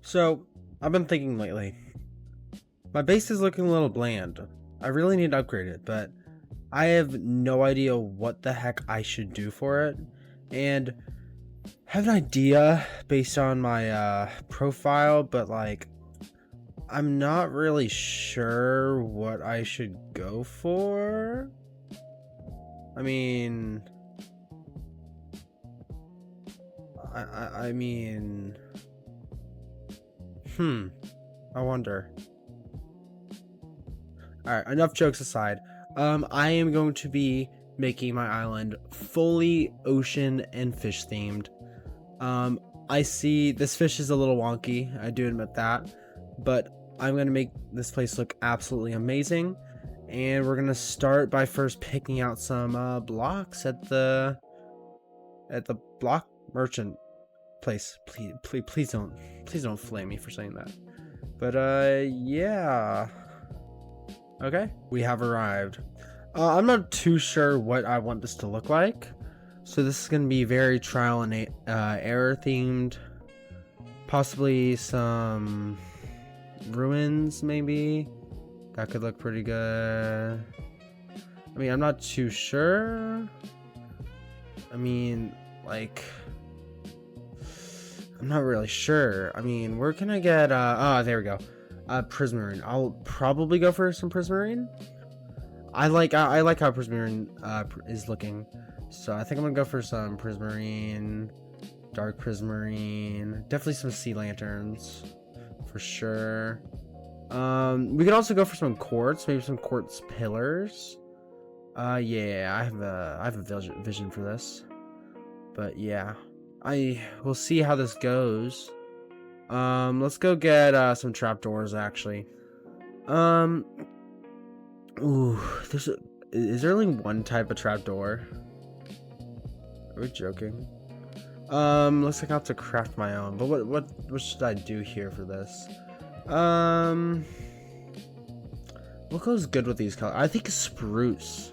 So, I've been thinking lately. My base is looking a little bland. I really need to upgrade it, but I have no idea what the heck I should do for it. And I have an idea based on my profile, but like, I'm not really sure what I should go for. I mean, I mean, I wonder. Alright, enough jokes aside. I am going to be making my island fully ocean and fish themed. I see this fish is a little wonky, I do admit that, but I'm gonna make this place look absolutely amazing. And we're gonna start by first picking out some blocks at the block merchant place. Please don't flame me for saying that. But yeah. Okay, we have arrived. I'm not too sure what I want this to look like, so this is gonna be very trial and error themed. Possibly some ruins, maybe. That could look pretty good. I mean, I'm not too sure. I mean, like, I'm not really sure. I mean, where can I get, oh, there we go. Prismarine. I'll probably go for some Prismarine. I like how Prismarine is looking. So I think I'm gonna go for some Prismarine. Dark Prismarine. Definitely some sea lanterns. For sure. We could also go for some quartz, maybe some quartz pillars. Yeah, I have a vision for this. But yeah. I will see how this goes. Let's go get some trapdoors actually. Ooh, is there only one type of trapdoor? Are we joking? Looks like I have to craft my own, but what should I do here for this? What goes good with these colors? I think spruce.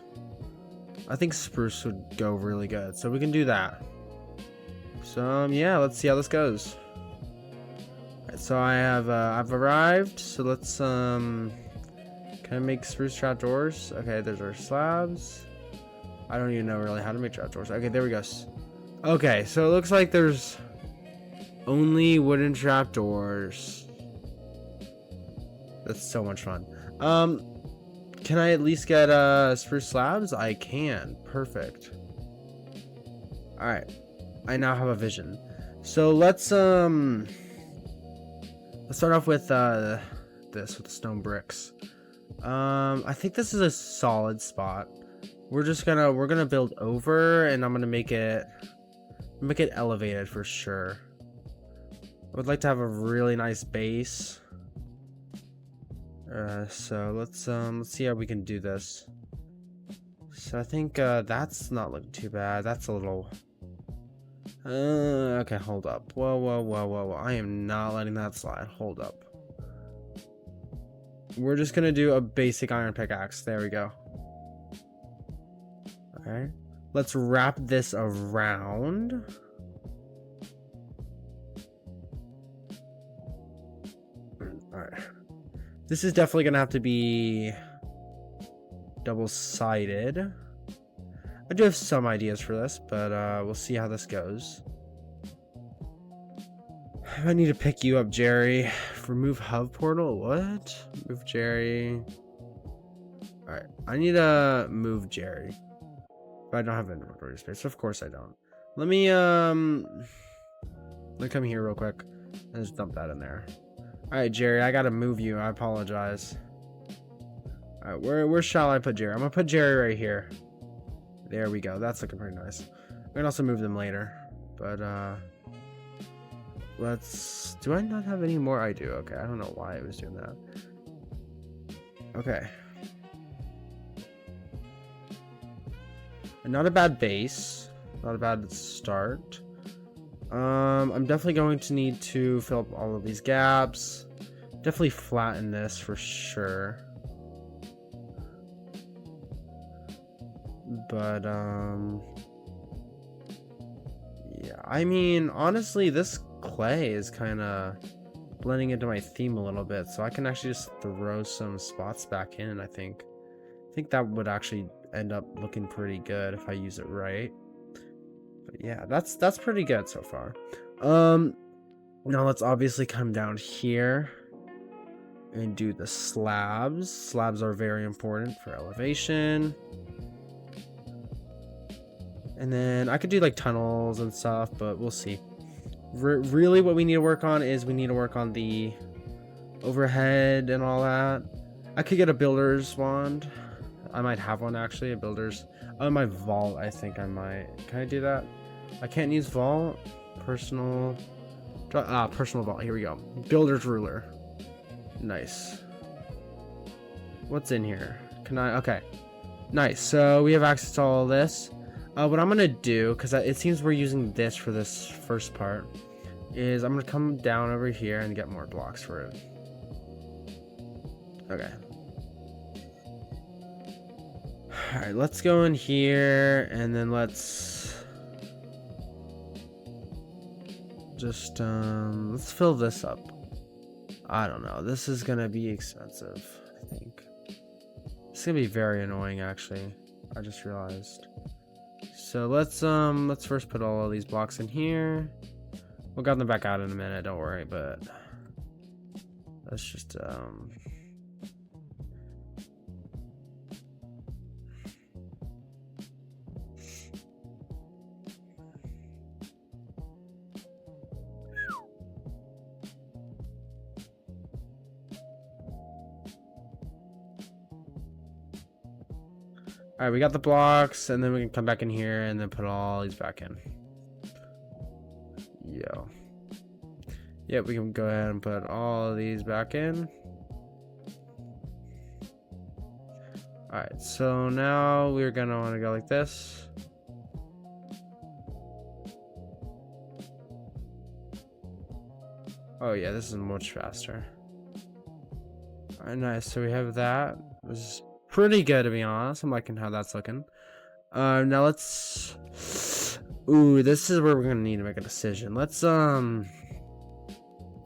I think spruce would go really good, so we can do that. So yeah, let's see how this goes. So I've arrived. So let's can I make spruce trapdoors? Okay, there's our slabs. I don't even know really how to make trapdoors. Okay, there we go. Okay, so it looks like there's only wooden trapdoors. That's so much fun. Can I at least get spruce slabs? I can. Perfect. All right, I now have a vision. So let's start off with with the stone bricks. I think this is a solid spot. We're gonna build over, and I'm gonna make it elevated for sure. I would like to have a really nice base. So let's see how we can do this. So I think that's not looking too bad. That's a little. Okay, hold up. Whoa. I am not letting that slide. Hold up. We're just gonna do a basic iron pickaxe. There we go. Alright. Let's wrap this around. Alright. This is definitely gonna have to be double-sided. I do have some ideas for this, but we'll see how this goes. I need to pick you up, Jerry. Remove hub portal? What? Move Jerry. Alright, I need to move Jerry. But I don't have inventory space. Of course I don't. Let me come here real quick and just dump that in there. Alright, Jerry, I gotta move you. I apologize. Alright, where shall I put Jerry? I'm gonna put Jerry right here. There we go. That's looking pretty nice. We can also move them later. But let's... Do I not have any more? I do. Okay, I don't know why I was doing that. Okay. Not a bad base. Not a bad start. I'm definitely going to need to fill up all of these gaps. Definitely flatten this for sure. But yeah, I mean, honestly, this clay is kind of blending into my theme a little bit, so I can actually just throw some spots back in. I think that would actually end up looking pretty good if I use it right. But yeah, that's pretty good so far. Now let's obviously come down here and do the slabs. Slabs are very important for elevation. And then I could do like tunnels and stuff, but we'll see. Really what we need to work on is we need to work on the overhead and all that. I could get a builder's wand. I might have one actually, a builder's. Oh, my vault, I think I might. Can I do that? I can't use vault. Personal vault. Here we go. Builder's ruler. Nice. What's in here? Can I? Okay. Nice. So we have access to all of this. What I'm gonna do, because it seems we're using this for this first part, is I'm gonna come down over here and get more blocks for it. Okay. Alright, let's go in here and then let's just let's fill this up. I don't know. This is gonna be expensive, I think. It's gonna be very annoying actually. I just realized. So let's first put all of these blocks in here. We'll get them back out in a minute, don't worry, but let's just Alright, we got the blocks, and then we can come back in here and then put all these back in. Yo. Yep, we can go ahead and put all of these back in. Alright, so now we're gonna want to go like this. Oh yeah, this is much faster. Alright, nice. So we have that. This is pretty good, to be honest. I'm liking how that's looking. Now let's... Ooh, this is where we're gonna need to make a decision. Let's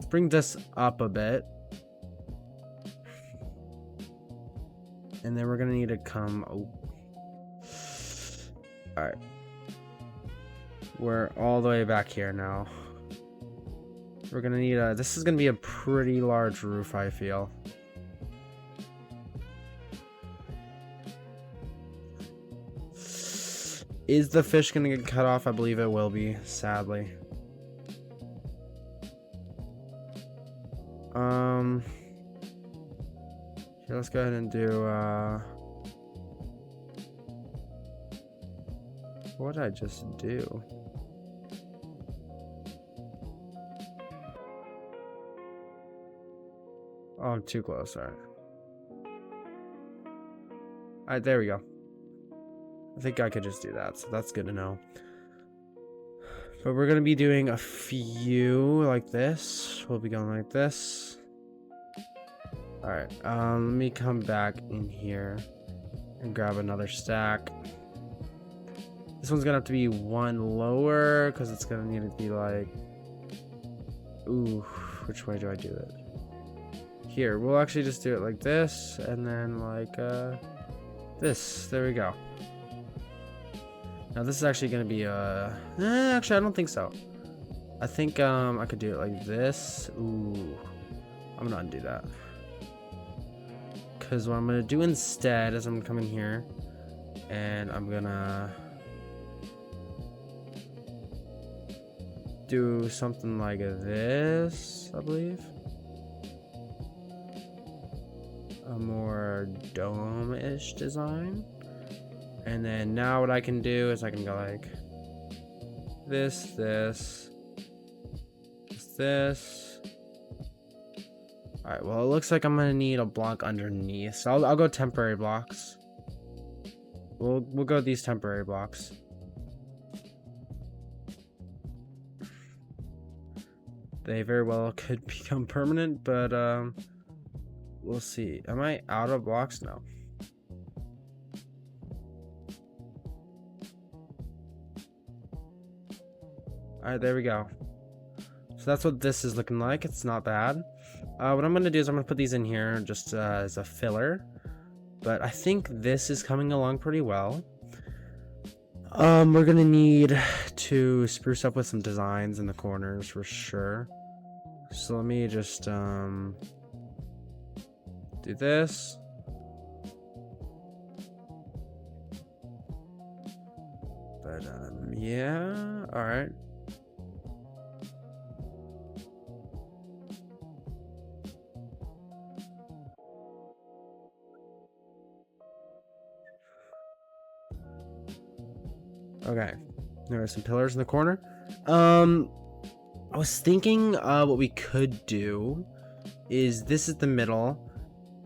bring this up a bit. And then we're gonna need to come... Oh. Alright. We're all the way back here now. We're gonna need a... This is gonna be a pretty large roof, I feel. Is the fish gonna get cut off? I believe it will be, sadly. Here, let's go ahead and do what did I just do? Oh, I'm too close. Alright, there we go. I think I could just do that, so that's good to know. But we're gonna be doing a few like this. We'll be going like this. Alright, let me come back in here and grab another stack. This one's gonna have to be one lower because it's gonna need to be like... Ooh, which way do I do it? Here, we'll actually just do it like this and then like this. There we go. Now this is actually gonna be actually I don't think so. I think I could do it like this. Ooh, I'm gonna undo that. Cause what I'm gonna do instead is I'm gonna come in here and I'm gonna do something like this, I believe. A more dome-ish design. And then now what I can do is I can go like this. Alright, well it looks like I'm gonna need a block underneath. So I'll go temporary blocks. We'll go these temporary blocks. They very well could become permanent, but we'll see. Am I out of blocks now? Alright, there we go. So that's what this is looking like. It's not bad. What I'm gonna do is I'm gonna put these in here just as a filler. But I think this is coming along pretty well. We're gonna need to spruce up with some designs in the corners for sure. So let me just do this. But yeah, all right. Okay, there are some pillars in the corner. I was thinking what we could do is this is the middle,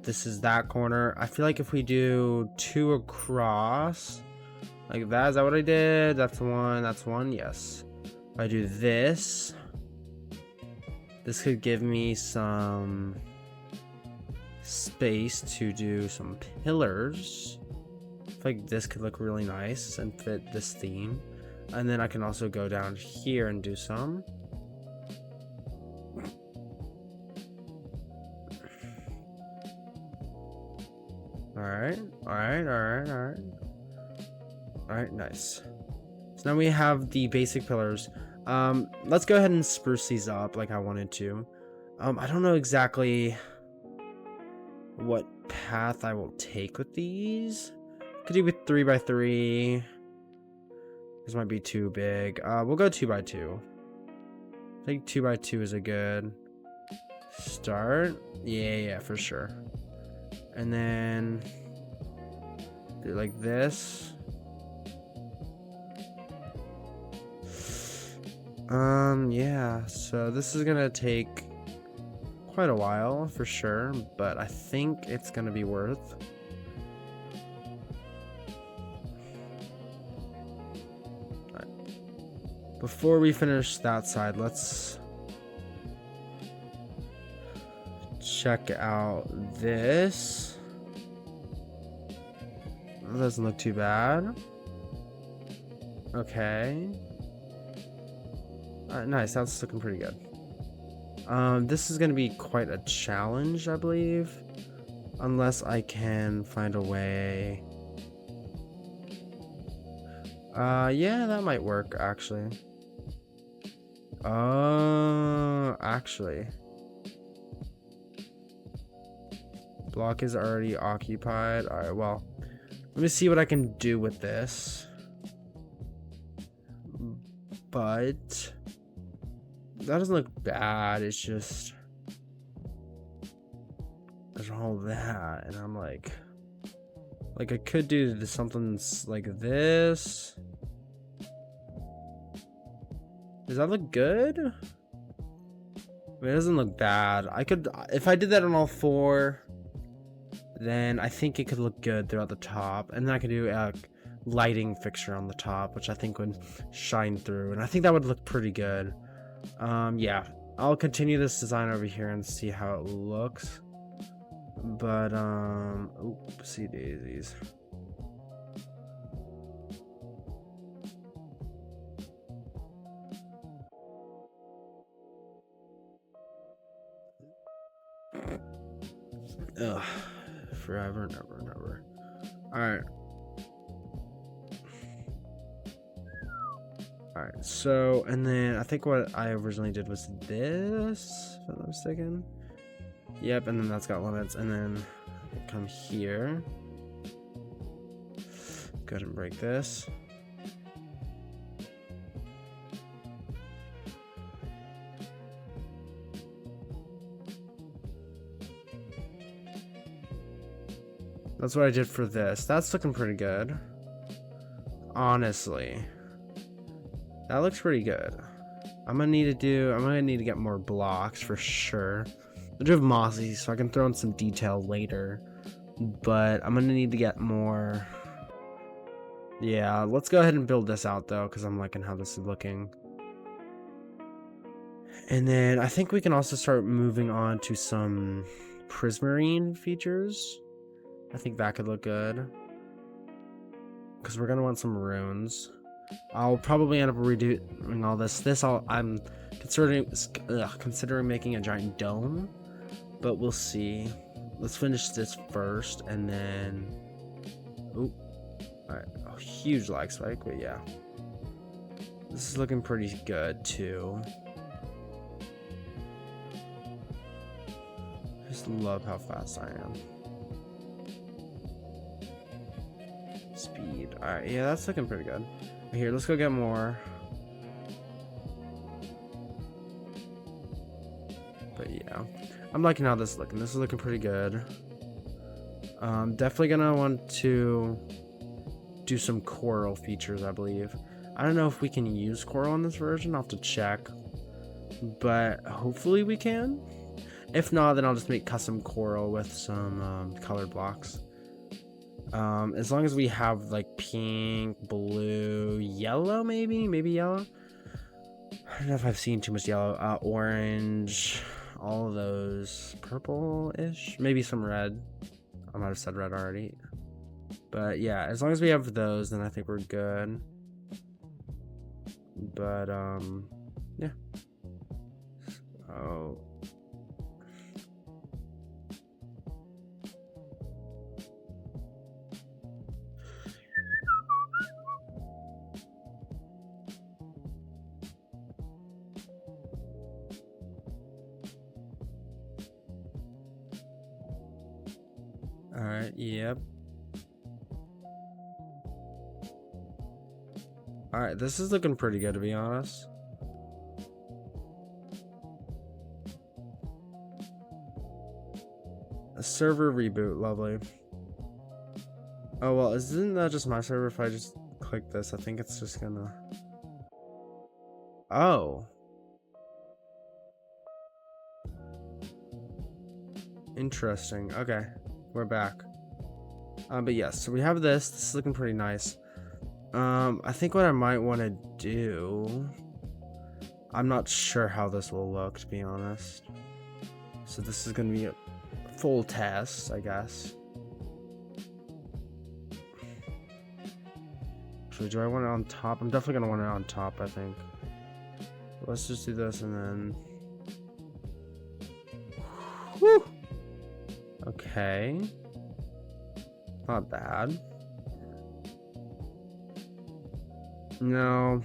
this is that corner. I feel like if we do 2 across like that, is that what I did? That's one, yes. If I do this, this could give me some space to do some pillars. I feel like this could look really nice and fit this theme. And then I can also go down here and do some. Alright, nice. So now we have the basic pillars. Let's go ahead and spruce these up like I wanted to. I don't know exactly what path I will take with these. Could do with 3x3. This might be too big. We'll go 2x2. I think 2x2 is a good start. Yeah, for sure. And then do like this. Yeah, so this is gonna take quite a while for sure, but I think it's gonna be worth. Before we finish that side, let's check out this. That doesn't look too bad. Okay. Nice, that's looking pretty good. This is gonna be quite a challenge, I believe. Unless I can find a way. Yeah, that might work, actually. Actually. Block is already occupied. Alright, well. Let me see what I can do with this. But that doesn't look bad. It's just there's all that, and I'm like I could do something like this. Does that look good? I mean, it doesn't look bad. I could, if I did that on all 4, then I think it could look good throughout the top, and then I could do a lighting fixture on the top, which I think would shine through, and I think that would look pretty good. Yeah, I'll continue this design over here and see how it looks. But oopsie daisies. Ugh, forever, never. Alright. Alright, so, and then I think what I originally did was this, if I'm not mistaken. Yep, and then that's got limits, and then come here. Go ahead and break this. That's what I did for this. That's looking pretty good. Honestly. That looks pretty good. I'm gonna need to get more blocks for sure. I do have mossy, so I can throw in some detail later. But I'm gonna need to get more. Yeah, let's go ahead and build this out though, because I'm liking how this is looking. And then I think we can also start moving on to some prismarine features. I think that could look good. Because we're gonna want some runes. I'll probably end up redoing all this. I'm considering making a giant dome, but we'll see. Let's finish this first, and then. Oop. Alright, a huge lag spike, but yeah. This is looking pretty good, too. I just love how fast I am. Speed. Alright, yeah, that's looking pretty good. Here, let's go get more. But yeah, I'm liking how this is looking. This is looking pretty good. Definitely gonna want to do some coral features, I believe. I don't know if we can use coral in this version. I'll have to check, but hopefully we can. If not, then I'll just make custom coral with some colored blocks. As long as we have like pink, blue, yellow, maybe yellow. I don't know if I've seen too much yellow. Orange, all of those, purple-ish, maybe some red. I might have said red already, but yeah, as long as we have those, then I think we're good. But yeah. Oh. Alright, yep. Alright, this is looking pretty good, to be honest. A server reboot, lovely. Oh, well, isn't that just my server? If I just click this, I think it's just gonna... Oh. Interesting. Okay. We're back. But yes, so we have this. This is looking pretty nice. I think what I might want to do... I'm not sure how this will look, to be honest. So this is going to be a full test, I guess. So do I want it on top? I'm definitely going to want it on top, I think. Let's just do this and then... Whew! Okay. Not bad. No.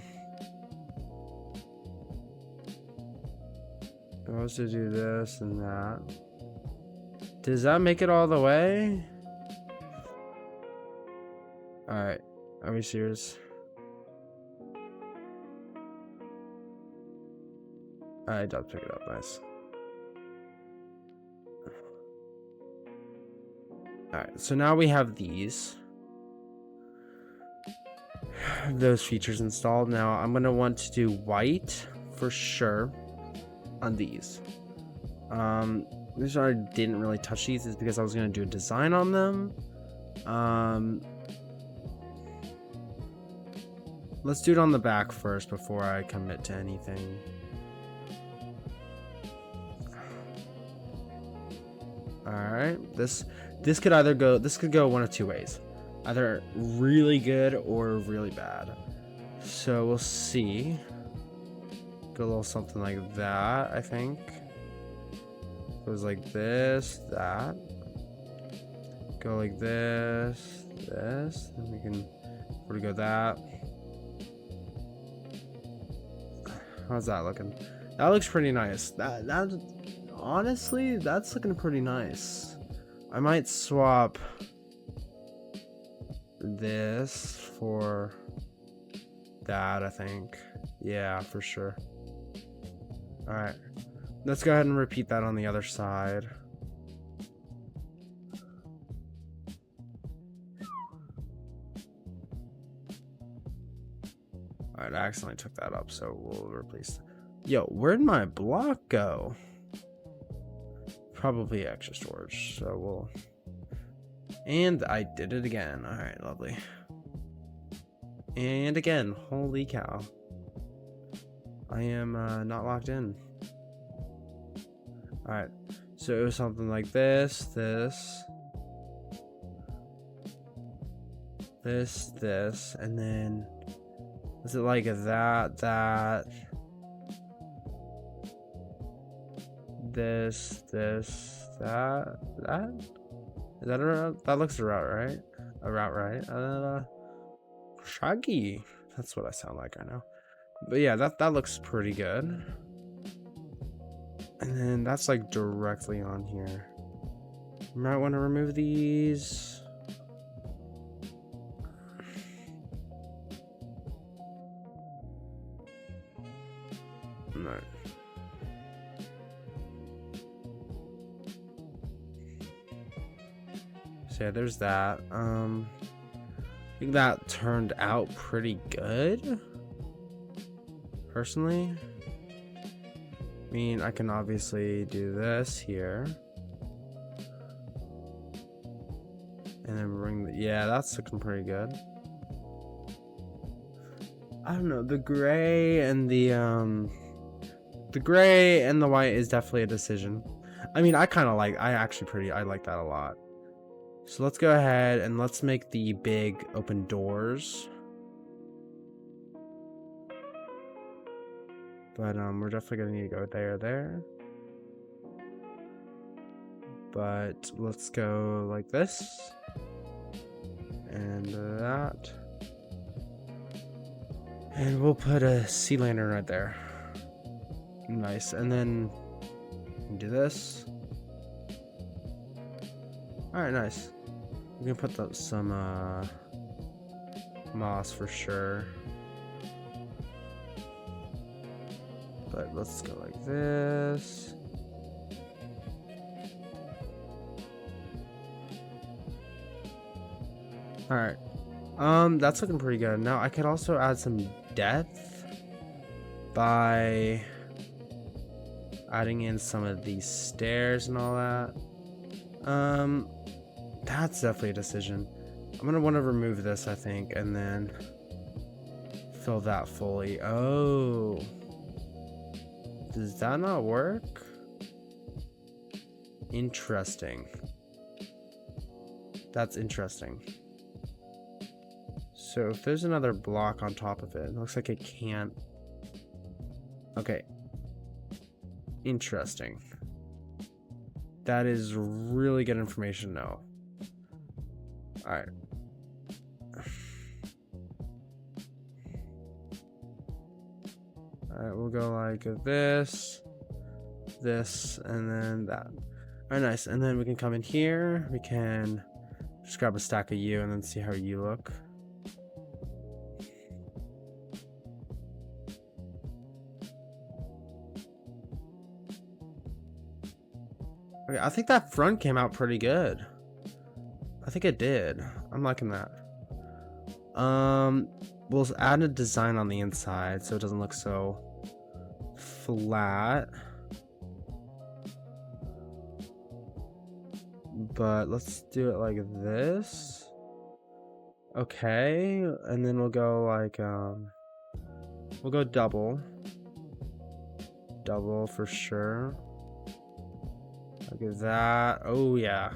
I'm supposed to do this and that. Does that make it all the way? Alright. Are we serious? I does pick it up. Nice. Alright, so now we have those features installed. Now I'm gonna want to do white for sure on these. The reason I didn't really touch these is because I was gonna do a design on them. Let's do it on the back first before I commit to anything. Alright, this could either go, this could go one of two ways. Either really good or really bad. So we'll see. Go a little something like that, I think. Goes like this, that. Go like this, this. And we can sort of go that. How's that looking? That looks pretty nice. That honestly, that's looking pretty nice. I might swap this for that, I think. Yeah, for sure. Alright. Let's go ahead and repeat that on the other side. Alright, I accidentally took that up, so we'll replace. Yo, where'd my block go? Probably extra storage, so we'll... And I did it again. Alright, lovely. And again, holy cow. I am not locked in. Alright, so it was something like this, this, and then Is it like that, this, that? Is that a route? That looks a route, right? A route, right? Shaggy. That's what I sound like right now. But yeah, that looks pretty good. And then that's like directly on here. You might want to remove these. No. So yeah, there's that. I think that turned out pretty good. Personally. I mean, I can obviously do this here. And then bring the, yeah, that's looking pretty good. I don't know, the gray and the white is definitely a decision. I mean, I like that a lot. So let's go ahead and let's make the big open doors. But we're definitely gonna need to go there. But let's go like this. And that. And we'll put a sea lantern right there. Nice. And then do this. Alright, nice. We can put some moss for sure. But let's go like this. Alright. That's looking pretty good. Now I could also add some depth by adding in some of these stairs and all that. That's definitely a decision. I'm gonna want to remove this, I think, and then fill that fully. Oh, does that not work? Interesting. That's interesting. So if there's another block on top of it, it looks like it can't. Okay. Interesting. That is really good information to know. Alright. Alright, we'll go like this, and then that. Alright, nice. And then we can come in here. We can just grab a stack of you and then see how you look. Okay, I think that front came out pretty good. I think it did. I'm liking that. We'll add a design on the inside so it doesn't look so flat. But let's do it like this. Okay, and then we'll go like we'll go double for sure. Look at that. Oh yeah.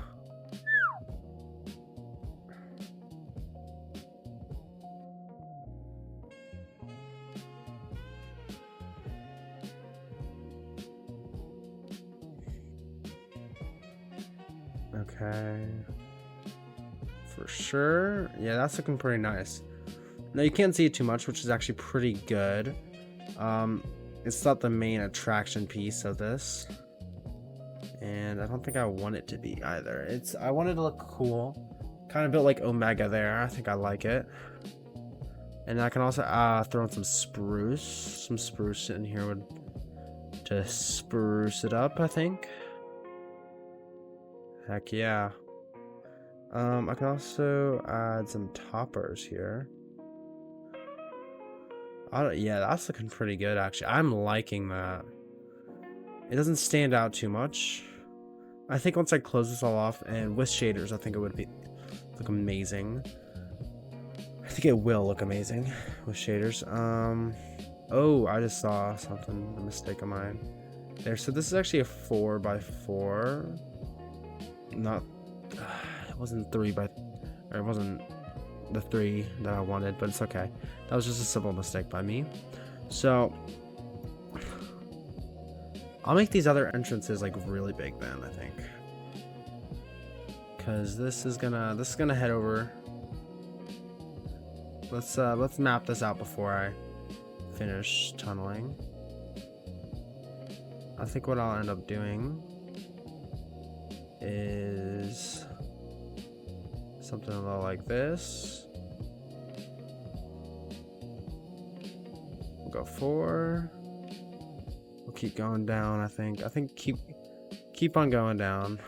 Okay. For sure. Yeah, that's looking pretty nice. Now you can't see it too much, which is actually pretty good. It's not the main attraction piece of this. And I don't think I want it to be either. I want it to look cool. Kind of built like Omega there. I think I like it. And I can also throw in some spruce. Some spruce in here would just spruce it up, I think. Heck yeah. I can also add some toppers here. Yeah, that's looking pretty good actually. I'm liking that. It doesn't stand out too much. I think once I close this all off and with shaders, I think it would look amazing. I think it will look amazing with shaders. Oh, I just saw something, a mistake of mine there. So this is actually a 4x4. Not, it wasn't 3x, or it wasn't the 3 that I wanted, but it's okay. That was just a simple mistake by me. So I'll make these other entrances like really big then, I think, because this is gonna head over. Let's map this out before I finish tunneling. I think what I'll end up doing is something a little like this. We'll go 4. We'll keep going down, I think. Keep on going down.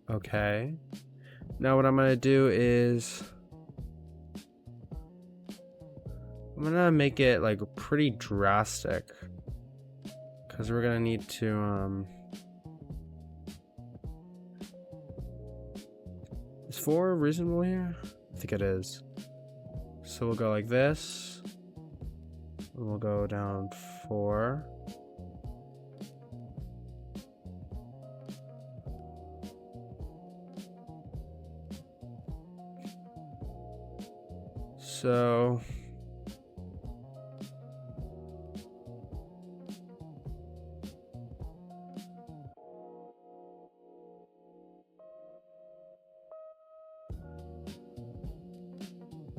Okay. Now what I'm gonna do is I'm gonna make it like pretty drastic, because we're gonna need to is 4 reasonable here? I think it is. So we'll go like this. And we'll go down 4. So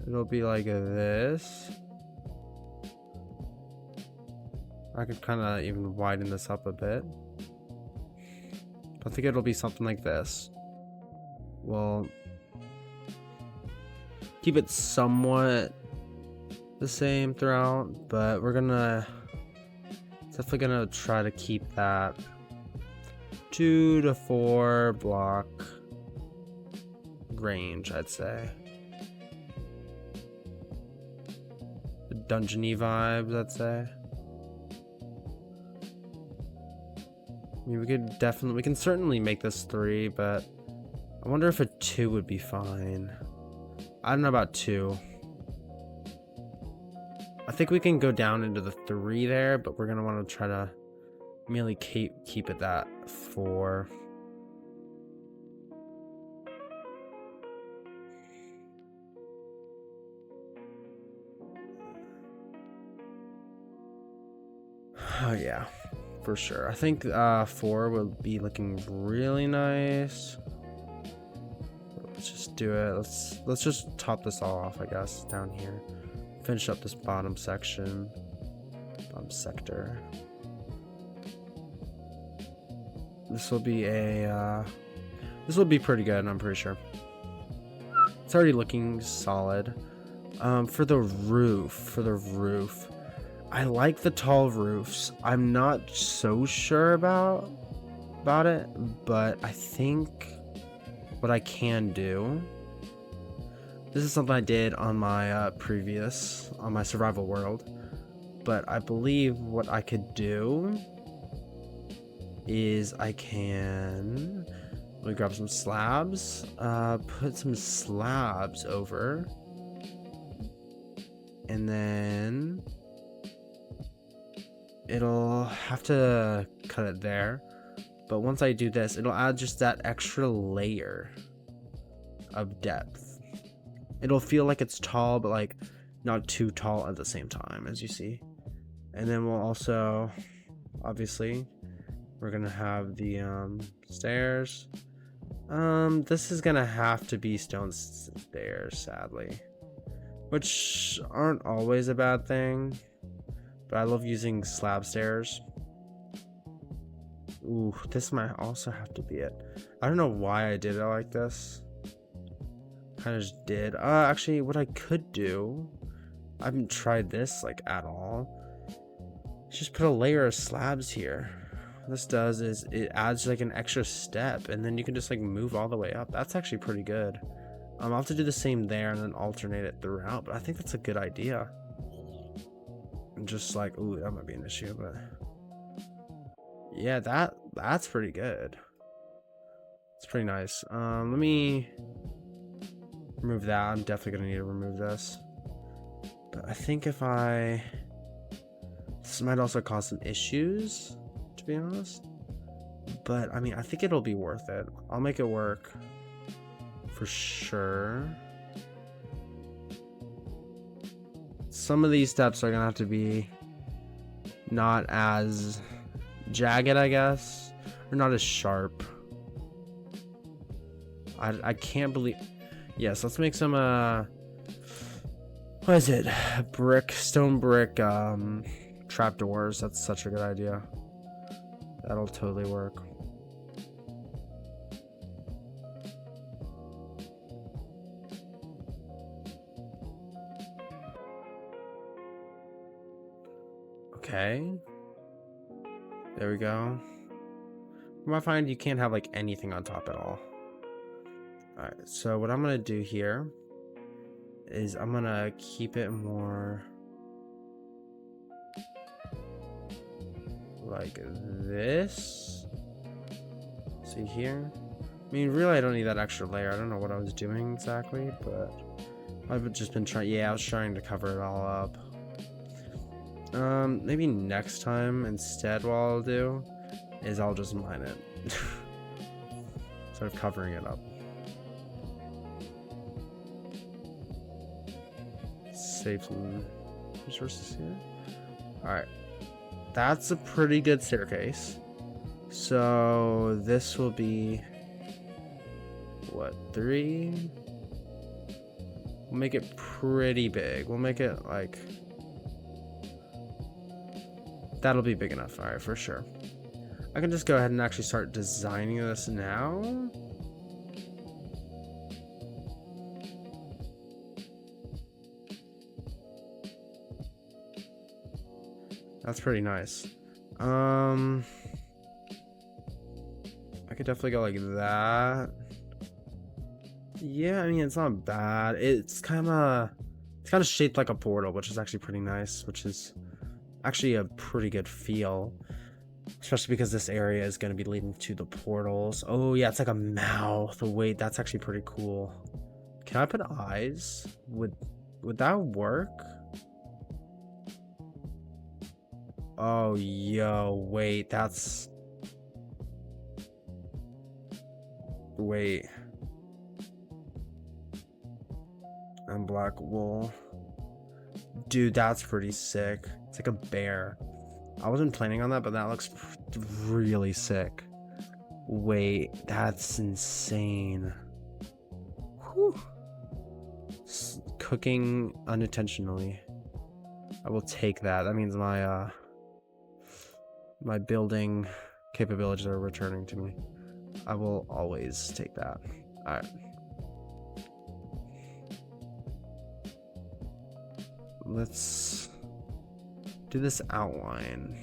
it'll be like this. I could kind of even widen this up a bit. I think it'll be something like this. Well, keep it somewhat the same throughout, but we're definitely gonna try to keep that 2 to 4 block range, I'd say. The dungeony vibes, I'd say. I mean, we can certainly make this 3, but I wonder if a 2 would be fine. I don't know about 2. I think we can go down into the 3 there, but we're gonna want to try to merely keep it that 4. Oh yeah, for sure. I think 4 will be looking really nice. Let's just do it. Let's just top this all off, I guess, down here. Finish up this bottom section, bottom sector. This will be pretty good, I'm pretty sure. It's already looking solid. For the roof, I like the tall roofs. I'm not so sure about it, but I think what I can do, this is something I did on my on my survival world, but I believe what I could do is let me grab some slabs, put some slabs over, and then it'll have to cut it there. But once I do this, it'll add just that extra layer of depth. It'll feel like it's tall, but like not too tall at the same time, as you see. And then we'll also, obviously, we're gonna have the stairs. This is gonna have to be stone stairs, sadly, which aren't always a bad thing, but I love using slab stairs. Ooh, this might also have to be it. I don't know why I did it like this. Kind of just did. Actually, what I could do, I haven't tried this like at all. Just put a layer of slabs here. What this does is it adds like an extra step, and then you can just like move all the way up. That's actually pretty good. I'll have to do the same there and then alternate it throughout, but I think that's a good idea. Just like, ooh, that might be an issue, but yeah, that's pretty good. It's pretty nice. Let me remove that. I'm definitely gonna need to remove this. But I think if this might also cause some issues, to be honest. But I mean, I think it'll be worth it. I'll make it work for sure. Some of these steps are gonna have to be not as jagged, I guess, or not as sharp. I can't believe. Yes, let's make some what is it? Stone brick trapdoors. That's such a good idea. That'll totally work. Okay. There we go. You might find you can't have like anything on top at all. Alright, so what I'm gonna do here is I'm gonna keep it more like this. See here? I mean, really, I don't need that extra layer. I don't know what I was doing exactly, but I've just been trying. Yeah, I was trying to cover it all up. Maybe next time instead, what I'll do is I'll just mine it instead of covering it up. Save some resources here. Alright, that's a pretty good staircase. So this will be what, 3? We'll make it pretty big. We'll make it like that'll be big enough. Alright, for sure. I can just go ahead and actually start designing this now. That's pretty nice. I could definitely go like that. Yeah, I mean, it's not bad. It's kind of shaped like a portal, which is actually pretty nice, which is actually a pretty good feel, especially because this area is going to be leading to the portals. Oh yeah, it's like a mouth. Oh, wait, that's actually pretty cool. Can I put eyes? Would that work? Oh, yo, wait, that's... Wait. And black wool. Dude, that's pretty sick. It's like a bear. I wasn't planning on that, but that looks really sick. Wait, that's insane. Whew. Cooking unintentionally. I will take that. That means my my building capabilities are returning to me. I will always take that. Alright. Let's do this outline.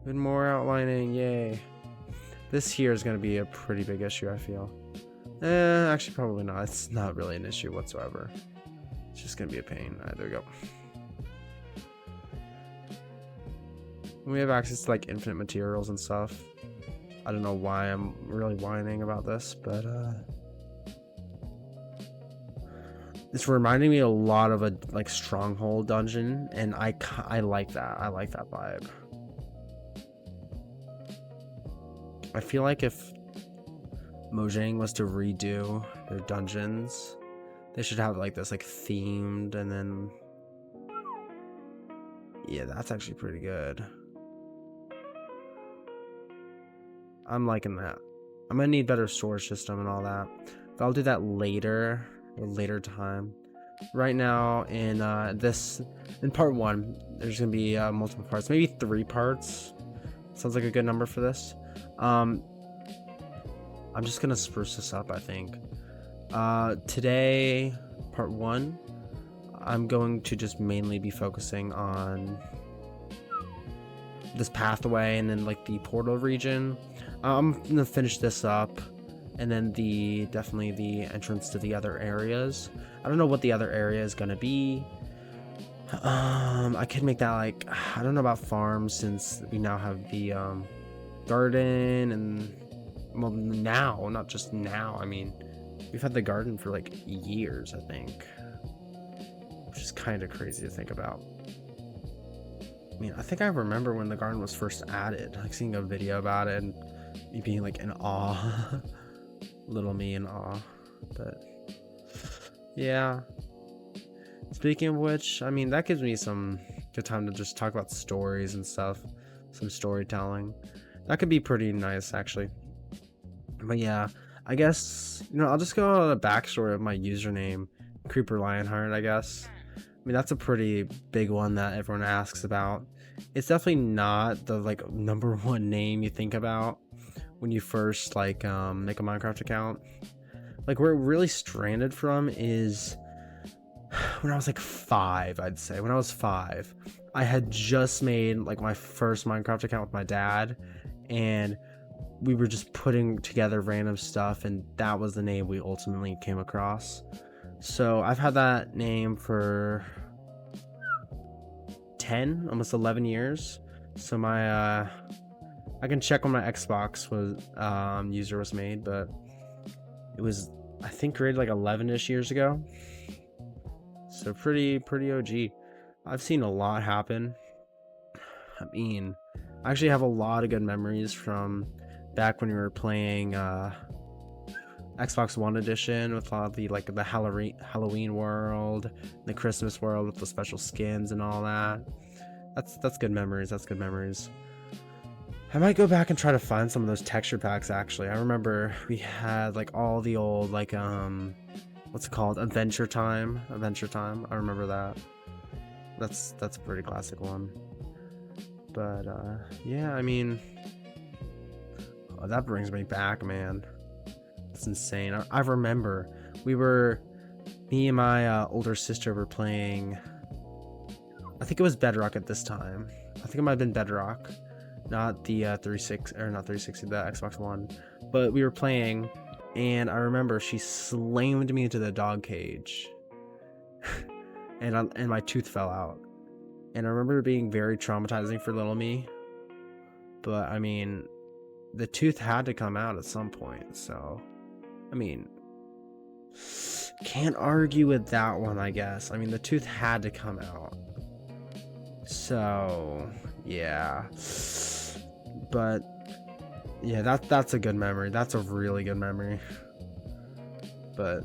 Even more outlining, yay. This here is going to be a pretty big issue, I feel. Actually, probably not. It's not really an issue whatsoever. It's just going to be a pain. Alright, there we go. We have access to like infinite materials and stuff. I don't know why I'm really whining about this, but it's reminding me a lot of a like stronghold dungeon, and I like that. I like that vibe. I feel like if Mojang was to redo their dungeons, they should have like this like themed, and then yeah, that's actually pretty good. I'm liking that. I'm gonna need better storage system and all that, but I'll do that later, or later time. Right now, in part 1, there's gonna be multiple parts, maybe 3 parts. Sounds like a good number for this. I'm just gonna spruce this up, I think. Today, part 1, I'm going to just mainly be focusing on this pathway and then like the portal region. I'm gonna finish this up, and then definitely the entrance to the other areas. I don't know what the other area is gonna be. I could make that like, I don't know about farms since we now have the garden, and well, now, not just now, I mean, we've had the garden for like years, I think, which is kind of crazy to think about. I mean, I think I remember when the garden was first added, like seeing a video about it and me being like in awe. Little me in awe. But yeah, speaking of which, I mean, that gives me some good time to just talk about stories and stuff, some storytelling. That could be pretty nice, actually. But yeah, I guess, I'll just go on a backstory of my username, Creeper Lionheart, I guess. I mean, that's a pretty big one that everyone asks about. It's definitely not the like #1 name you think about when you first like make a Minecraft account. Like, where it really stranded from is when I was like 5, I'd say. When I was 5, I had just made like my first Minecraft account with my dad, and we were just putting together random stuff, and that was the name we ultimately came across. So I've had that name for 10, almost 11 years. So my I can check when my Xbox was user was made, but it was, I think, created like 11ish years ago. So pretty OG. I've seen a lot happen. I mean, I actually have a lot of good memories from back when we were playing Xbox One edition with all the like the Halloween world, the Christmas world with the special skins and all that. That's good memories. That's good memories. I might go back and try to find some of those texture packs. Actually, I remember we had like all the old like what's it called, Adventure Time. I remember that. That's a pretty classic one. But yeah, I mean, oh, that brings me back, man. It's insane. I remember me and my older sister were playing, I think it was Bedrock at this time. I think it might have been Bedrock, not the not 360, the Xbox One. But we were playing, and I remember she slammed me into the dog cage, and my tooth fell out. And I remember it being very traumatizing for little me. But I mean, the tooth had to come out at some point, so I mean, can't argue with that one, I guess. I mean, the tooth had to come out. So, yeah. But yeah, that's a good memory. That's a really good memory. But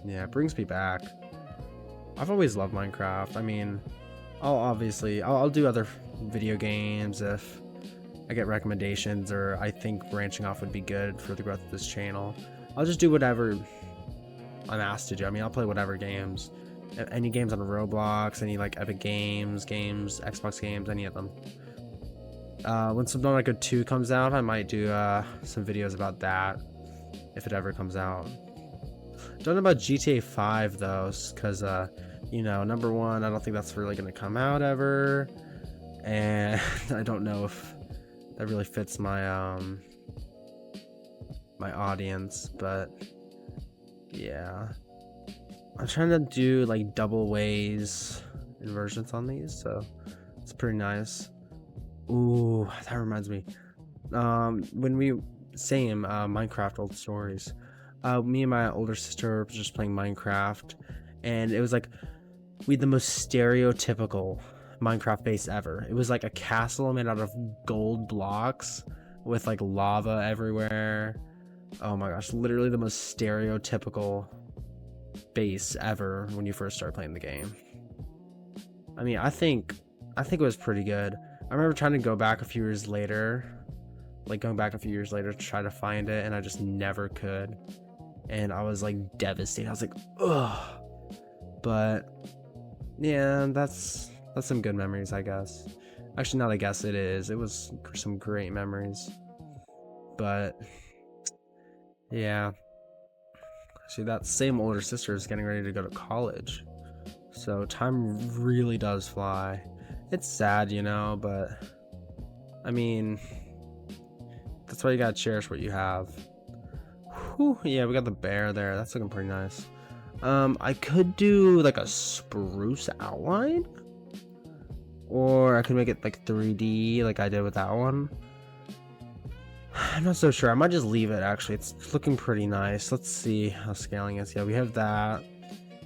yeah, it brings me back. I've always loved Minecraft. I mean, I'll do other video games if I get recommendations, or I think branching off would be good for the growth of this channel. I'll just do whatever I'm asked to do. I mean, I'll play whatever games. Any games on Roblox, any like Epic games, Xbox games, any of them. When Subnautica 2 comes out, I might do some videos about that, if it ever comes out. Don't know about GTA 5 though, because #1, I don't think that's really gonna come out ever, and I don't know if that really fits my my audience. But yeah, I'm trying to do like double ways inversions on these, so it's pretty nice. Ooh, that reminds me, when we Minecraft old stories, me and my older sister were just playing Minecraft, and it was like we had the most stereotypical Minecraft base ever. It was like a castle made out of gold blocks with like lava everywhere. Oh my gosh, literally the most stereotypical base ever when you first start playing the game. I mean, I think it was pretty good. I remember trying to go back a few years later, to try to find it, and I just never could. And I was like devastated. I was like, ugh. But yeah, that's some good memories, I guess. Actually, not I guess, it is. It was some great memories. But yeah. See, that same older sister is getting ready to go to college. So time really does fly. It's sad, but I mean, that's why you gotta cherish what you have. Whew, yeah, we got the bear there. That's looking pretty nice. I could do like a spruce outline, or I could make it like 3D like I did with that one. I'm not so sure. I might just leave it actually. It's looking pretty nice. Let's see how scaling is. Yeah, we have that.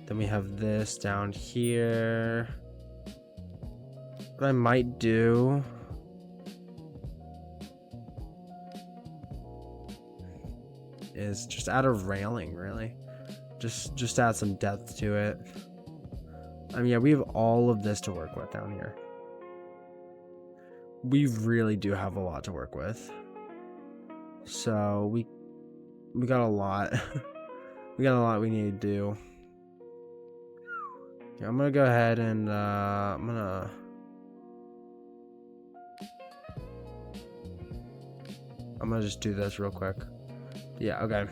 Then we have this down here. What I might do is just add a railing, really. Just add some depth to it. I mean, yeah, we have all of this to work with down here. We really do have a lot to work with. So we got a lot. We got a lot we need to do. Yeah, I'm gonna go ahead and I'm gonna just do this real quick. Yeah, okay.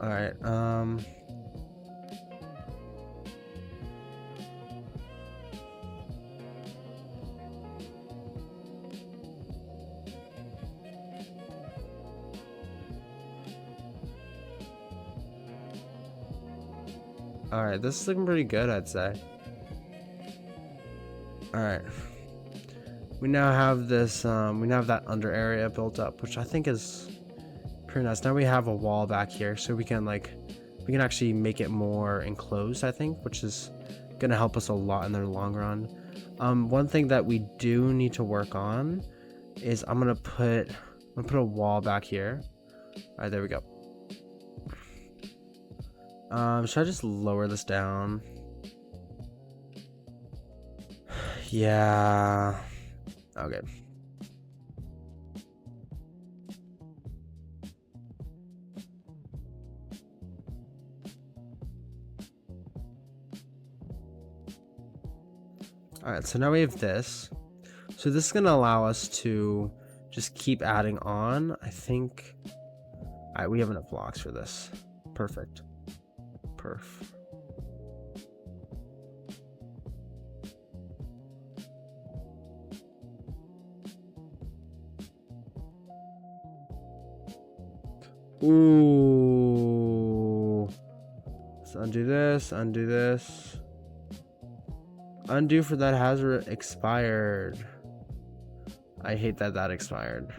All right. All right, this is looking pretty good, I'd say. All right. We now have this, we now have that under area built up, which I think is pretty nice. Now we have a wall back here, so we can actually make it more enclosed, I think, which is gonna help us a lot in the long run. One thing that we do need to work on is I'm gonna put a wall back here. All right, there we go. Should I just lower this down? Yeah. Okay. Alright, so now we have this. So this is going to allow us to just keep adding on, I think. Alright, we have enough blocks for this. Perfect. Perf. Ooh. Let's undo this, undo this. Undo for that has expired. I hate that that expired.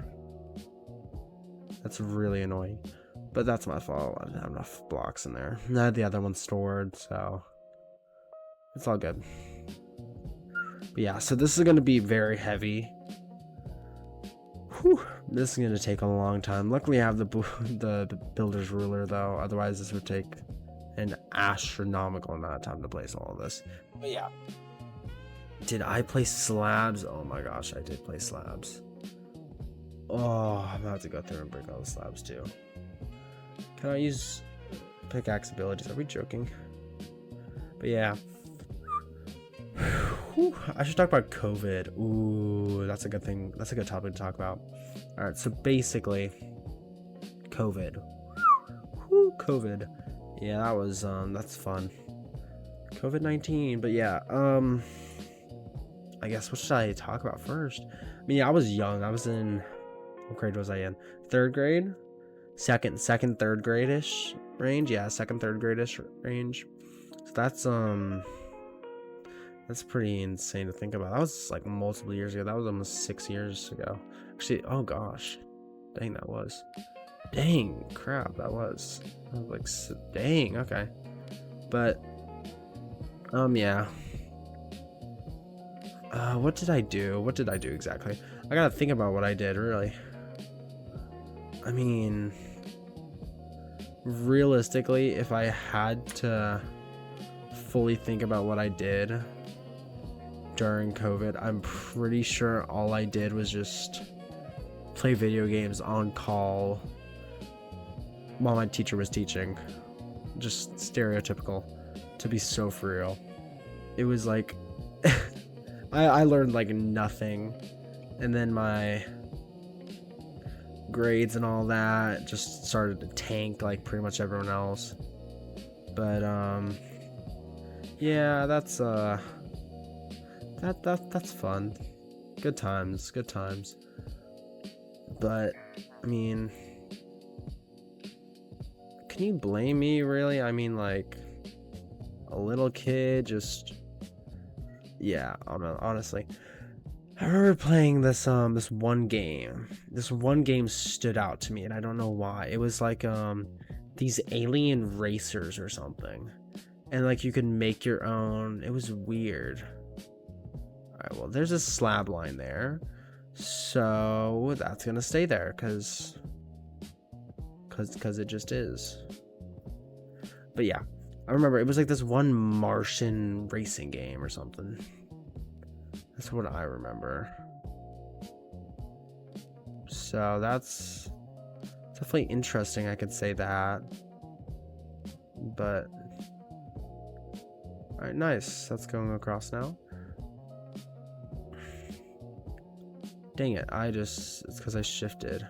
That's really annoying. But that's my fault. I didn't have enough blocks in there. I had the other one stored, so it's all good. But yeah, so this is going to be very heavy. Whew. This is going to take a long time. Luckily, I have the builder's ruler, though. Otherwise, this would take an astronomical amount of time to place all of this. But yeah. Did I place slabs? Oh my gosh, I did place slabs. Oh, I'm about to go through and break all the slabs, too. Can I use pickaxe abilities? Are we joking? But yeah. Whew, I should talk about COVID. Ooh, that's a good thing. That's a good topic to talk about. All right, so basically, COVID. Whew, COVID. Yeah, that was that's fun. COVID-19, but yeah. I guess what should I talk about first? I mean, yeah, I was young. I was in, what grade was I in? Third grade? Second, third grade-ish range. Yeah, second, third grade-ish range. So that's pretty insane to think about. That was like multiple years ago. That was almost 6 years ago. Actually, oh gosh. Dang, that was. Dang, crap, that was. I was like, dang, okay. But, yeah. What did I do? What did I do exactly? I gotta think about what I did, really. I mean, realistically, if I had to fully think about what I did during COVID, I'm pretty sure all I did was just play video games on call while my teacher was teaching. Just stereotypical, to be so for real. It was like I learned like nothing, and then my grades and all that just started to tank like pretty much everyone else. But yeah, that's That's fun. Good times, good times. But I mean, can you blame me really? I mean, like, a little kid just, yeah, honestly. I remember playing this this one game. This one game stood out to me, and I don't know why. It was like these alien racers or something. And like you could make your own. It was weird. Alright, well, there's a slab line there. So that's gonna stay there cause it just is. But yeah. I remember it was like this one Martian racing game or something. That's what I remember. So that's definitely interesting, I could say that. But alright, nice. That's going across now. Dang it, it's because I shifted.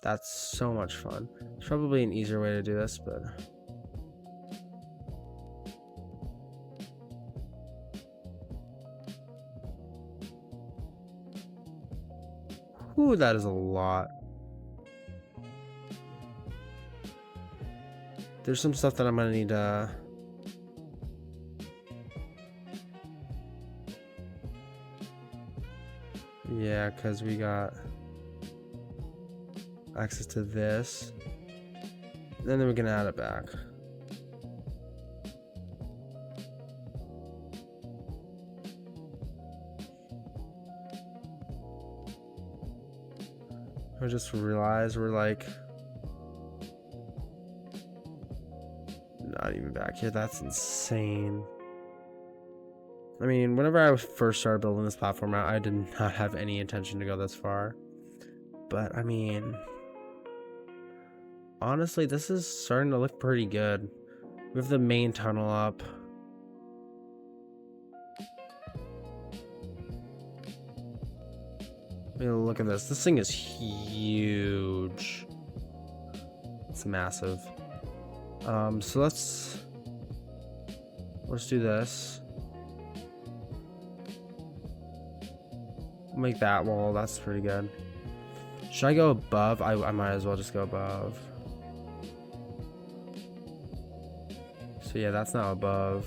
That's so much fun. There's probably an easier way to do this, but whew, that is a lot. There's some stuff that I'm gonna need to yeah, because we got access to this. And then we're gonna add it back. I just realized we're like not even back here. That's insane. I mean, whenever I first started building this platform out, I did not have any intention to go this far. But I mean, honestly, this is starting to look pretty good. We have the main tunnel up. I mean, look at this. This thing is huge. It's massive. So let's do this. Make that wall. That's pretty good. Should I go above? I might as well just go above. So yeah, that's now above.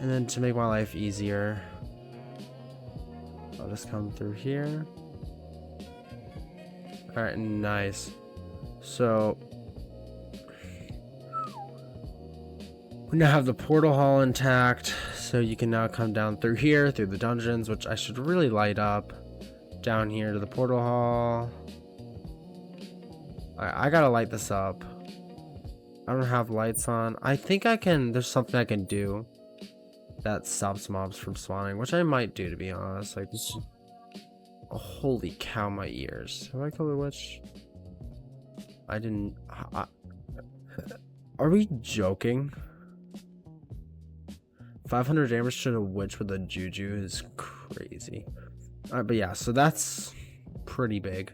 And then to make my life easier, I'll just come through here. Alright, nice. So we now have the portal hall intact, so you can now come down through here, through the dungeons, which I should really light up. Down here to the portal hall. I gotta light this up. I don't have lights on. I think I can, there's something I can do that stops mobs from spawning, which I might do, to be honest. Like, this, oh, holy cow, my ears. Have I killed a witch? I didn't. Are we joking? 500 damage to a witch with a juju is crazy. Alright, but yeah, so that's pretty big.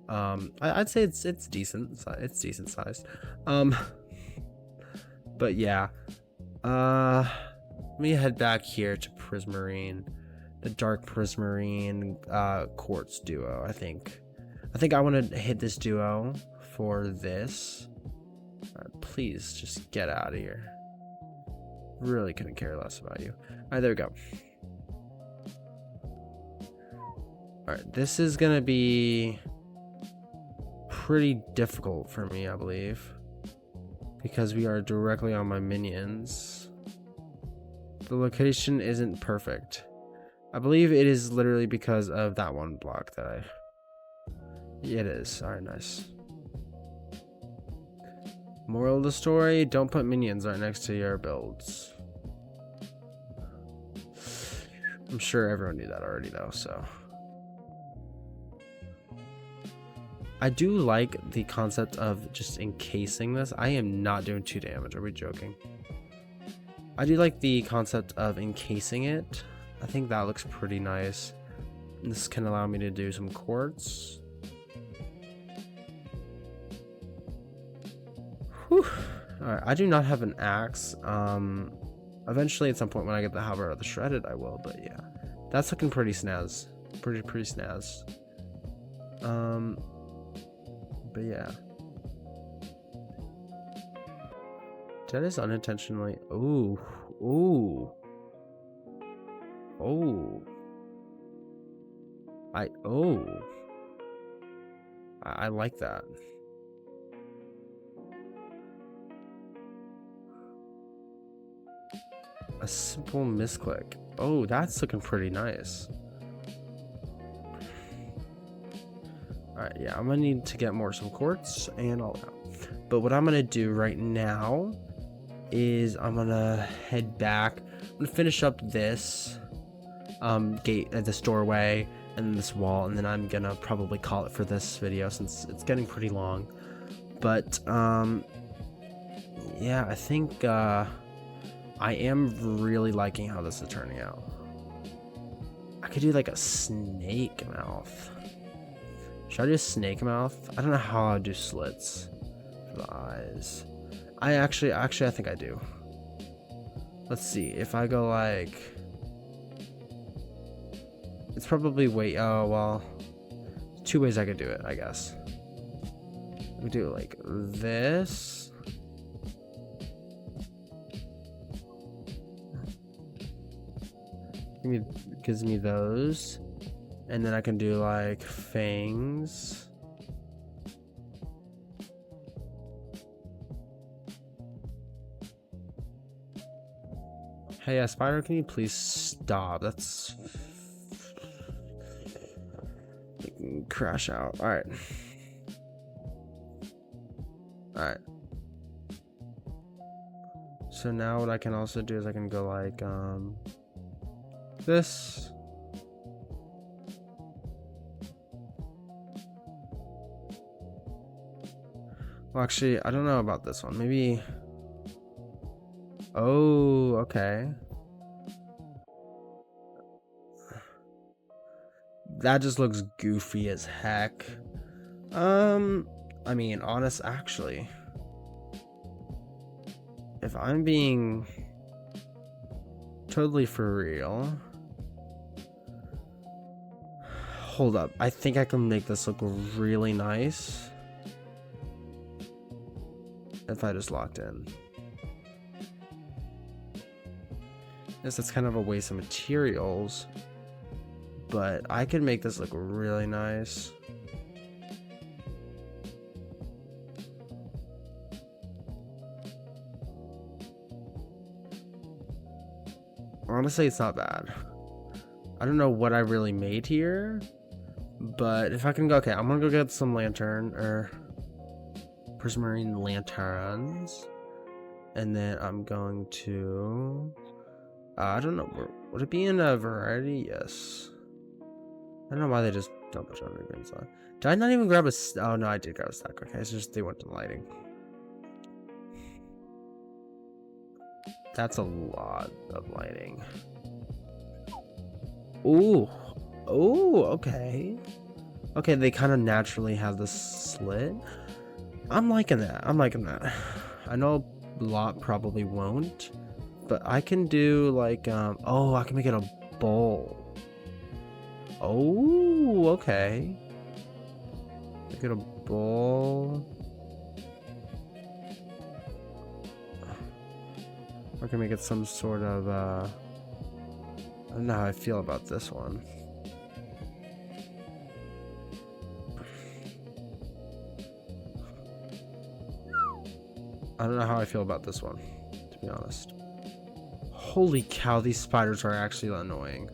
I'd say it's decent. It's decent sized. But yeah. Let me head back here to Prismarine, the Dark Prismarine Quartz duo. I think I want to hit this duo for this. Please just get out of here. Really couldn't care less about you. Alright, there we go. Alright, this is gonna be pretty difficult for me, I believe, because we are directly on my minions. The location isn't perfect. I believe it is literally because of that one block that I... Yeah, it is. Alright, nice. Moral of the story, don't put minions right next to your builds. I'm sure everyone knew that already though, so... I do like the concept of just encasing this. I am not doing 2 damage, are we joking? I do like the concept of encasing it. I think that looks pretty nice. This can allow me to do some quartz. Whew. Alright, I do not have an axe. Eventually at some point when I get the halberd or the shredded, I will, but yeah. That's looking pretty snaz. Pretty snaz. But yeah. Did I just unintentionally? Ooh. Ooh. Oh. I like that. A simple misclick. Oh, that's looking pretty nice. Alright, yeah, I'm gonna need to get some quartz and all that. But what I'm gonna do right now is I'm gonna head back. I'm gonna finish up this gate at this doorway and this wall, and then I'm gonna probably call it for this video since it's getting pretty long. But yeah, I think I am really liking how this is turning out. I could do like a snake mouth. Should I do a snake mouth? I don't know how I'll do slits for the eyes. I actually I think I do. Let's see if I go like, it's probably oh well, two ways I could do it, I guess. We do it like this. Gives me those, and then I can do like fangs. Hey, spider, can you please stop? That's crash out. All right. So now what I can also do is I can go like this. Well, actually, I don't know about this one. Maybe. Oh, okay. That just looks goofy as heck. I mean, actually, if I'm being totally for real, hold up. I think I can make this look really nice if I just locked in. Yes, that's kind of a waste of materials, but I could make this look really nice. Honestly, it's not bad. I don't know what I really made here, but if I can go, okay, I'm gonna go get some lantern or prismarine lanterns, and then I'm going to I don't know, would it be in a variety? Yes. I don't know why they just dump a bunch of undergreens on. Did I not even grab a oh no, I did grab a stack. Okay, it's just they went to lighting. That's a lot of lighting. Ooh. Ooh, okay. Okay, they kind of naturally have this slit. I'm liking that. I know a lot probably won't, but I can do like oh, I can make it a bowl. Oh, okay. Make it a bowl. I can make it some sort of I don't know how I feel about this one. I don't know how I feel about this one, to be honest. Holy cow, these spiders are actually annoying.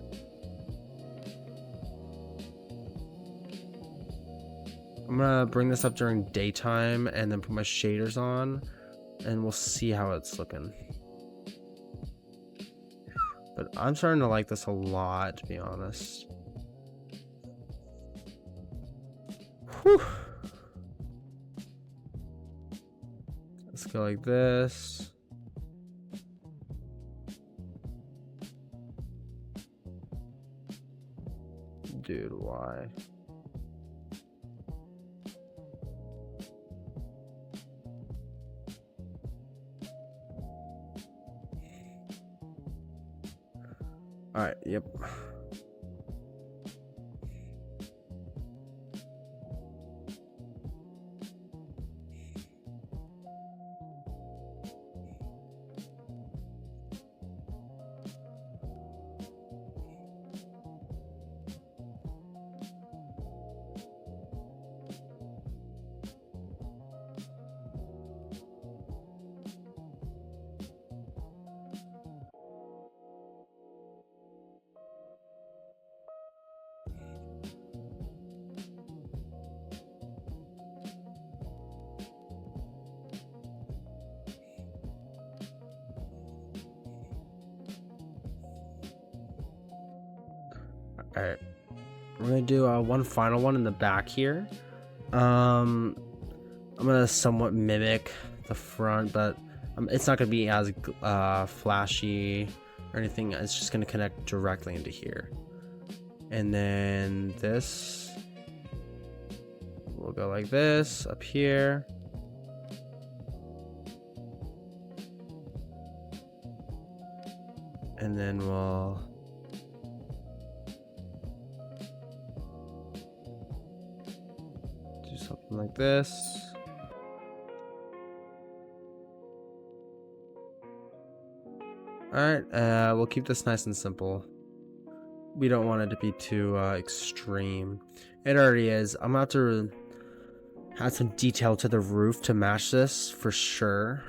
I'm gonna bring this up during daytime and then put my shaders on, and we'll see how it's looking. But I'm starting to like this a lot, to be honest. Whew. Let's go like this. Dude, why? All right. Yep. All right. We're gonna do one final one in the back here. I'm gonna somewhat mimic the front, but it's not gonna be as flashy or anything. It's just gonna connect directly into here, and then this will go like this up here, and then we'll do something like this. Alright, we'll keep this nice and simple. We don't want it to be too extreme. It already is. I'm about to add some detail to the roof to match this for sure.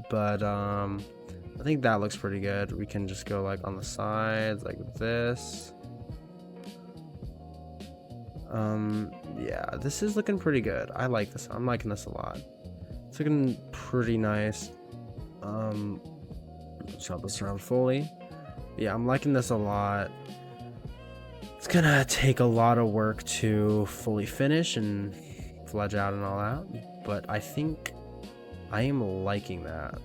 But I think that looks pretty good. We can just go like on the sides like this. Yeah, this is looking pretty good. I like this. I'm liking this a lot. It's looking pretty nice. Shove this around fully. Yeah, I'm liking this a lot. It's gonna take a lot of work to fully finish and fledge out and all that, but I think I am liking that.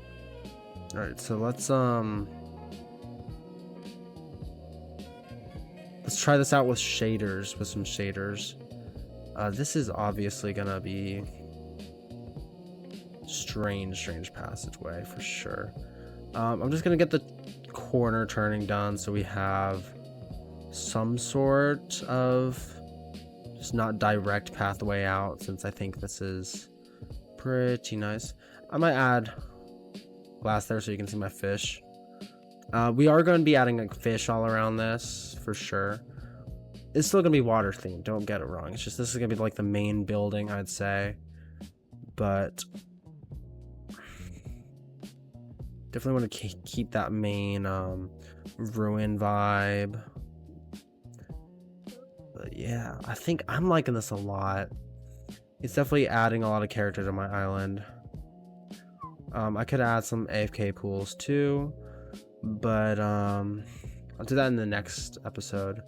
All right, so let's try this out with shaders, with some shaders. This is obviously gonna be strange passageway for sure. I'm just gonna get the corner turning done so we have some sort of just not direct pathway out, since I think this is pretty nice. I might add glass there so you can see my fish. We are going to be adding like fish all around this for sure. It's still gonna be water themed, don't get it wrong. It's just this is gonna be like the main building, I'd say, but definitely want to keep that main ruin vibe. But yeah, I think I'm liking this a lot. It's definitely adding a lot of character to my island. I could add some AFK pools too, but I'll do that in the next episode.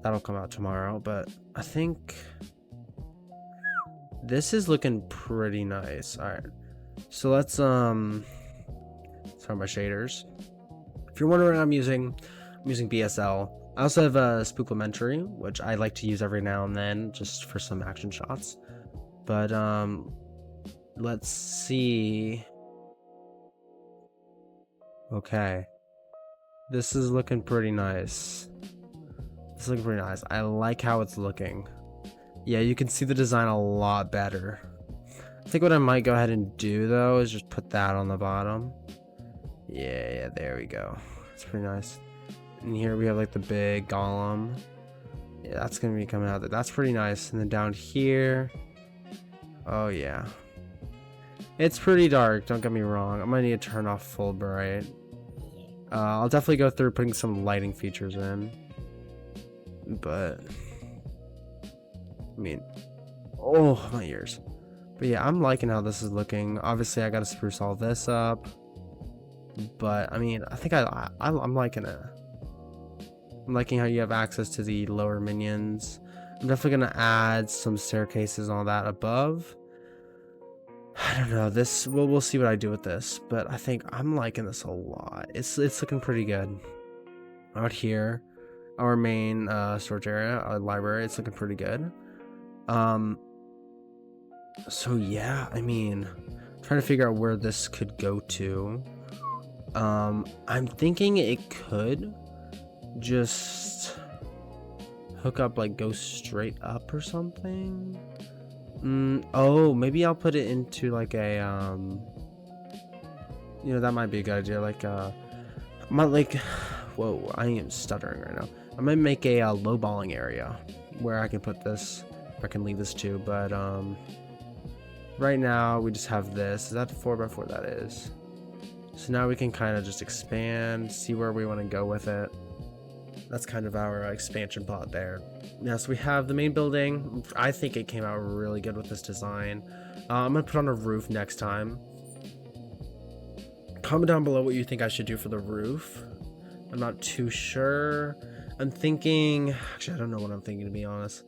That'll come out tomorrow, but I think this is looking pretty nice. All right, so let's start my shaders. If you're wondering what I'm using BSL. I also have a Spooklementary, which I like to use every now and then just for some action shots. But let's see. Okay, this is looking pretty nice. It's looking pretty nice. I like how it's looking. Yeah, you can see the design a lot better. I think what I might go ahead and do though is just put that on the bottom. Yeah, there we go. It's pretty nice. And here we have like the big golem. Yeah, that's gonna be coming out there. That's pretty nice. And then down here, oh yeah, it's pretty dark. Don't get me wrong. I might need to turn off full bright. I'll definitely go through putting some lighting features in. But I mean, oh my ears. But yeah, I'm liking how this is looking. Obviously I gotta spruce all this up, but I mean, I think I'm liking it. I'm liking how you have access to the lower minions. I'm definitely gonna add some staircases and all that above. I don't know, this we'll see what I do with this, but I think I'm liking this a lot. It's looking pretty good. Out here, our main storage area, our library, it's looking pretty good. So yeah, I mean, I'm trying to figure out where this could go to. I'm thinking it could just hook up, like go straight up or something. Oh, maybe I'll put it into like a you know, that might be a good idea. Like whoa, I am stuttering right now. I might make a lowballing area where I can put this. I can leave this too, but right now we just have this. Is that the 4x4? That is. So now we can kind of just expand, see where we want to go with it. That's kind of our expansion plot there. Yeah, so we have the main building. I think it came out really good with this design. I'm gonna put on a roof next time. Comment down below what you think I should do for the roof. I'm not too sure. I'm thinking, actually I don't know what I'm thinking, to be honest.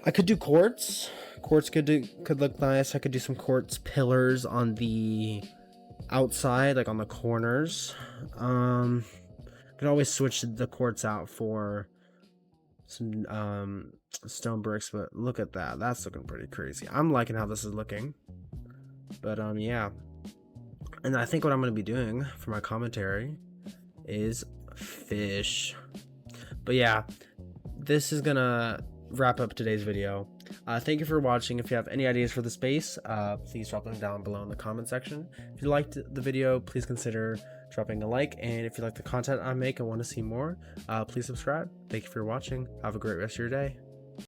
I could do quartz. Quartz could look nice. I could do some quartz pillars on the outside, like on the corners. I could always switch the quartz out for some stone bricks, but look at that. That's looking pretty crazy. I'm liking how this is looking. But yeah. And I think what I'm going to be doing for my commentary is fish. But yeah, this is going to wrap up today's video. Thank you for watching. If you have any ideas for the space, please drop them down below in the comment section. If you liked the video, please consider dropping a like, and if you like the content I make and want to see more, please subscribe. Thank you for watching. Have a great rest of your day.